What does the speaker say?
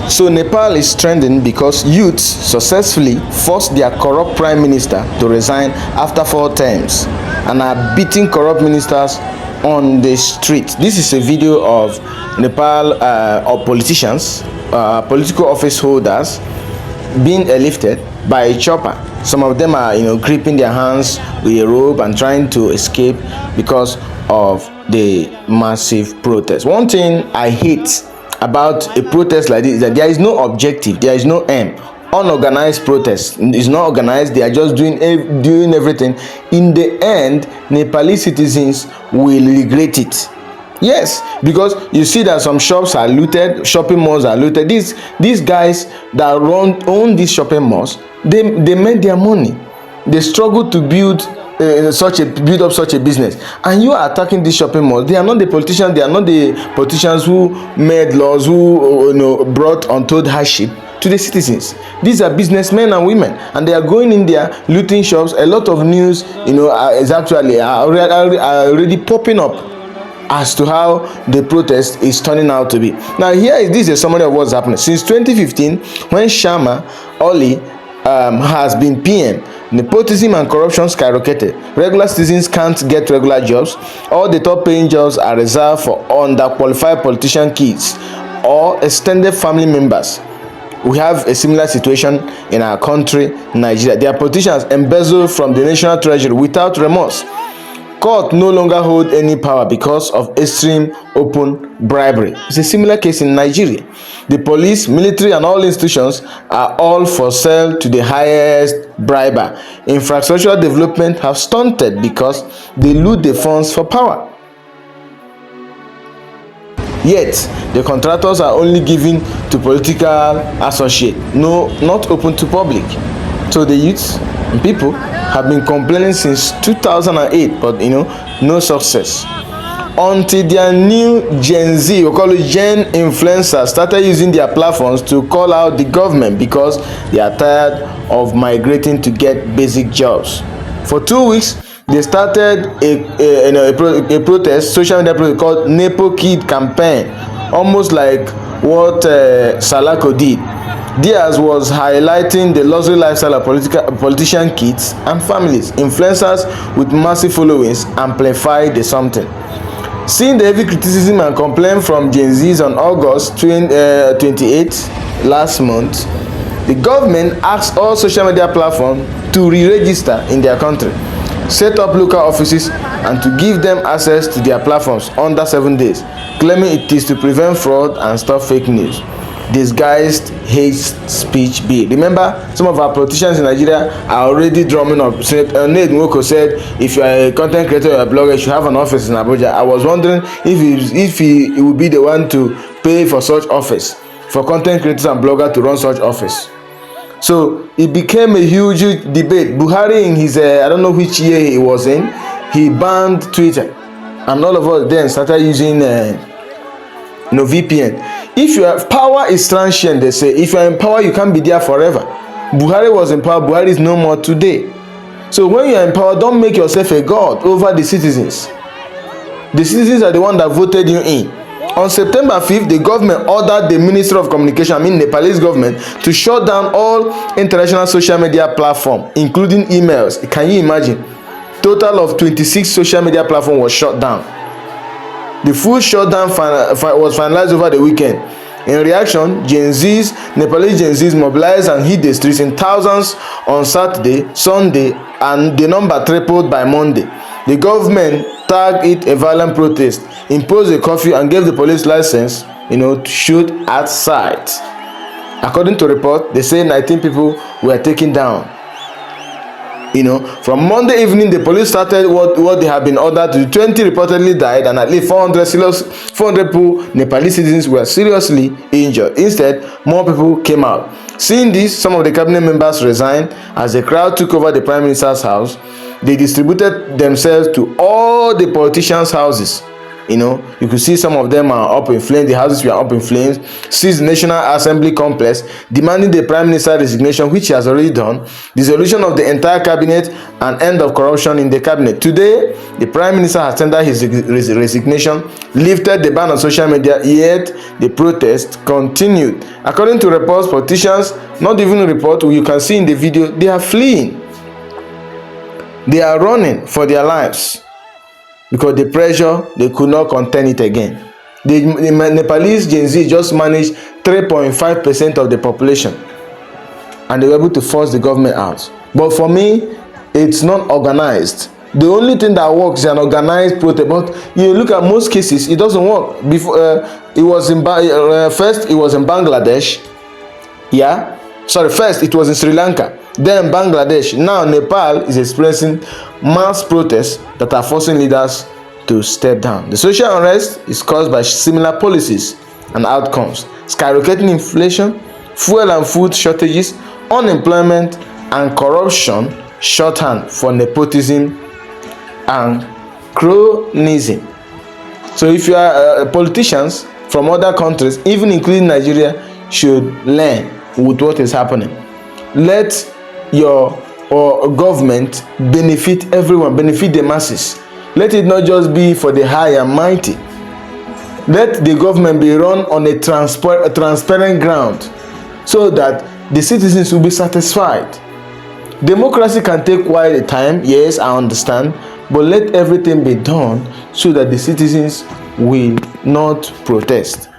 So Nepal is trending because youths successfully forced their corrupt prime minister to resign after 4 terms and are beating corrupt ministers on the street. This is a video of Nepal of politicians, political office holders being lifted by a chopper. Some of them are, gripping their hands with a rope and trying to escape because of the massive protest. One thing I hate about a protest like this is that there is no objective, there is no aim. Unorganized protest is not organized, they are just doing everything. In the end, Nepalese citizens will regret it. Yes, because you see that some shops are looted, shopping malls are looted. These guys that own these shopping malls, they made their money. They struggle to build up such a business, and you are attacking these shopping malls. They are not the politicians. They are not the politicians who made laws, who brought untold hardship to the citizens. These are businessmen and women, and they are going in there looting shops. A lot of news, is actually already popping up as to how the protest is turning out to be. Now, this is a summary of what's happening since 2015, when Sharma Oli has been PM. Nepotism and corruption skyrocketed. Regular citizens can't get regular jobs. All the top-paying jobs are reserved for underqualified politician kids or extended family members. We have a similar situation in our country, Nigeria. Their politicians embezzle from the national treasury without remorse. Court no longer hold any power because of extreme open bribery. It's a similar case in Nigeria. The police, military, and all institutions are all for sale to the highest briber. Infrastructural development have stunted because they loot the funds for power. Yet, the contractors are only given to political associates, not open to public. So the youths and people have been complaining since 2008, but no success. Until their new Gen Z, we call it Gen influencers, started using their platforms to call out the government because they are tired of migrating to get basic jobs. For 2 weeks, they started a protest, social media protest called Nepal Kid campaign, almost like what Salako did. Theirs was highlighting the luxury lifestyle of politician kids and families. Influencers with massive followings amplified the something. Seeing the heavy criticism and complaint from Gen Zs on August 28 last month, the government asked all social media platforms to re-register in their country, set up local offices, and to give them access to their platforms under 7 days, claiming it is to prevent fraud and stop fake news. Disguised hate speech bill. Remember, some of our politicians in Nigeria are already drumming up. Ned Nwoko said, if you are a content creator or a blogger, you should have an office in Abuja. I was wondering if he would be the one to pay for such office, for content creators and bloggers to run such office. So it became a huge debate. Buhari, in his I don't know which year he was in, he banned Twitter, and all of us then started using VPN. If you have power is transient, they say. If you are in power, you can't be there forever. Buhari was in power. Buhari is no more today. So when you are in power, don't make yourself a god over the citizens. The citizens are the one that voted you in. On September 5th, the government ordered the Minister of Communication, Nepalese government, to shut down all international social media platforms, including emails. Can you imagine? Total of 26 social media platforms was shut down. The full shutdown was finalized over the weekend. In reaction, Nepalese Gen Zs mobilized and hit the streets in thousands on Saturday, Sunday, and the number tripled by Monday. The government tagged it a violent protest, imposed a curfew, and gave the police license, to shoot at sight. According to report, they say 19 people were taken down. From Monday evening, the police started what they have been ordered to do. 20 reportedly died, and at least 400 people, Nepalese citizens, were seriously injured. Instead, more people came out. Seeing this, some of the cabinet members resigned. As the crowd took over the Prime Minister's house, they distributed themselves to all the politicians' houses. You know, you could see some of them are up in flames. The houses were up in flames. Seized the National Assembly complex, demanding the Prime Minister resignation, which he has already done, dissolution of the entire cabinet, and end of corruption in the cabinet. Today, the Prime Minister has tendered his resignation, lifted the ban on social media, yet the protest continued. According to reports, politicians, not even a report, you can see in the video, they are fleeing. They are running for their lives, because the pressure, they could not contain it again. The Nepalese Gen Z just managed 3.5% of the population, and they were able to force the government out. But for me, it's not organized. The only thing that works is an organized protest. But you look at most cases, it doesn't work. Before it was in first it was in Bangladesh. Yeah, sorry. First it was in Sri Lanka, then Bangladesh. Now Nepal is experiencing mass protests that are forcing leaders to step down. The social unrest is caused by similar policies and outcomes: skyrocketing inflation, fuel and food shortages, unemployment, and corruption, shorthand for nepotism and cronyism. So if you are politicians from other countries, even including Nigeria, should learn with what is happening. Let your government benefit everyone, benefit the masses. Let it not just be for the high and mighty. Let the government be run on a transparent ground, so that the citizens will be satisfied. Democracy can take quite a time, yes, I understand, but let everything be done so that the citizens will not protest.